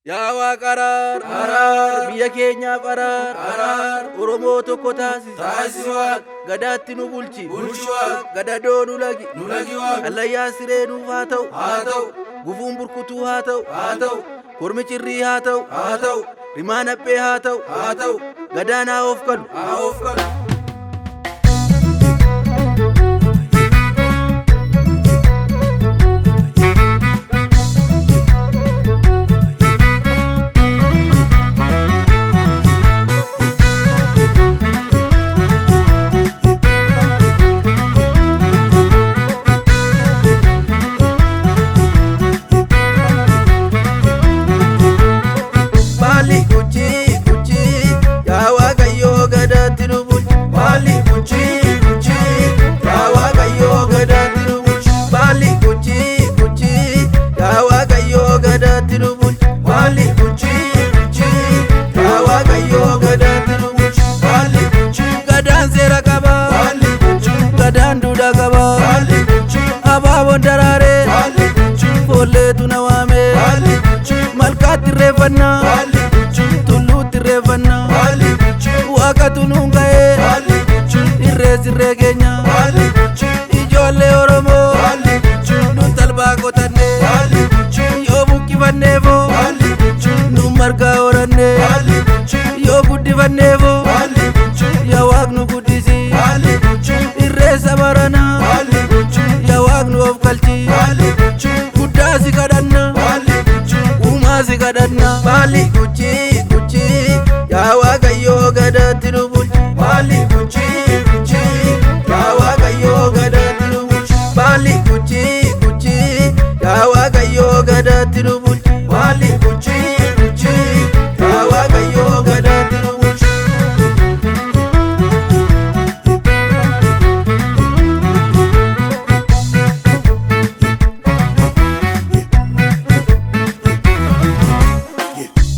Yaa Waaqa araar biyya keenyaaf araar Oromoo tokko taasisi Waaqa gadaatti nu bulchi Waaqa gadadoo nu lagi Waaqa allayyaa siree nuuf haa ta'u gufuun burkutuu haa ta'u kormi cirrii haa ta'u rimaan haphee haa ta'u gadaan haa of galu. Gadaan duudhaa qaba abaaboon daraaree foolleetu na waame malkaatti irreeffannaa tulluutti irreeffannaa waaqatu nuun ga'ee irrees irree keenya ijoollee Oromoo nuun talbaa qotannee yoo buqqifanneefoo nuun margaa horannee yoo guddifanneefoo yaa Waaq nu guddisi irreessa baranaa yaa Waaq nu of galchi guddaa si kadhanna uumaa si kadhanna baalli guchi yaa Waaqayyoo gadaatti nu bulchi baalli guchi yaa Waaqayyoo gadaatti nu bulchi baalli guchi yaa Waaqayyoo gadaatti nu bulchi baalli guchi yaa Waaqayyoo gadaatti nu bulchi.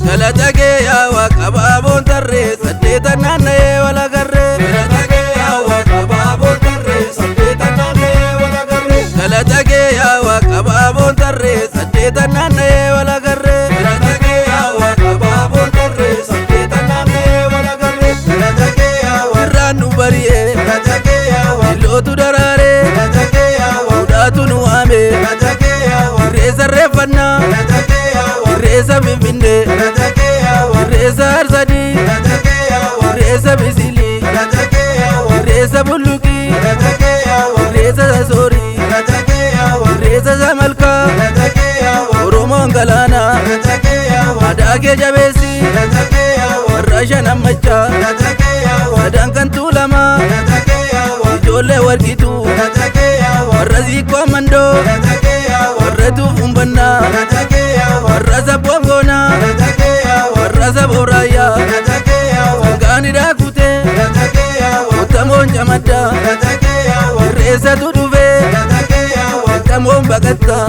Galatagee yaa Waaqa abaaboon tarree saddeetan naanna'ee wal agarree. Galatagee yaa Waaqa abaaboon tarree saddeetan naanna'ee wal agarree. Galatagee yaa Waaqa abaaboon tarree saddeetan naanna'ee wal agarree. Galatagee yaa Waaqa abaaboon tarree saddeetan naanna'ee wal agarree. Galatagee yaa Waaqa irraan nu bari'ee. Galatagee yaa Waaqa illootu daraaree. Galatagee yaa Waaqa fuudhaatu nu waamee. Galatagee yaa Waaqa irreessa irreeffannaa. Galatagee yaa Waaqa irreessa finfinnee. Irreessa Arsadii irreessa Misilii irreessa Bulluqii irreessa Sasoorii irreessa Samalkaa Oromoon galaanaa aadaa kee jabeessi warra shanammachaa sadan kan tuulamaa ijoollee warqituu warra ziikkoo mandoo warra tuufuun bannaa warra sabboon goonaa warra saboo raayyaa hangaani daakutee ottamoon camaddaa irreessatu dhufee ottamoon baqattaa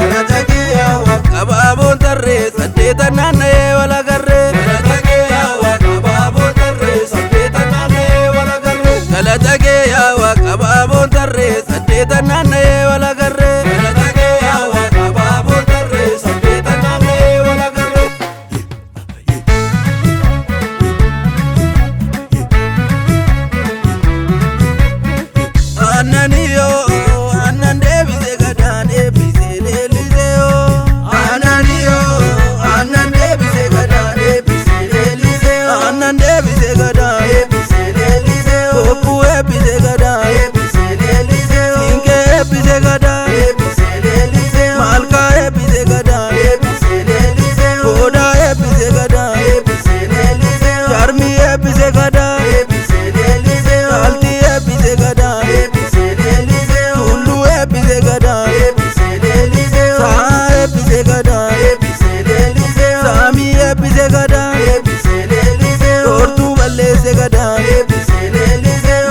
abaaboon tarree saddeetan naanna'ee wal agarree. Galatagee yaa Waaqa abaaboon tarree saddeetan naanna'ee wal agarree.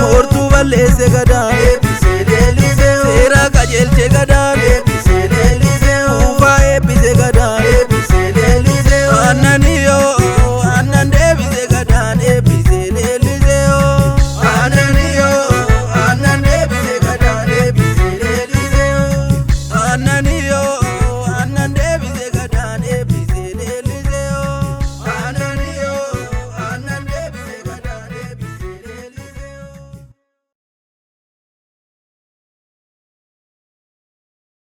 Moortuu balleesse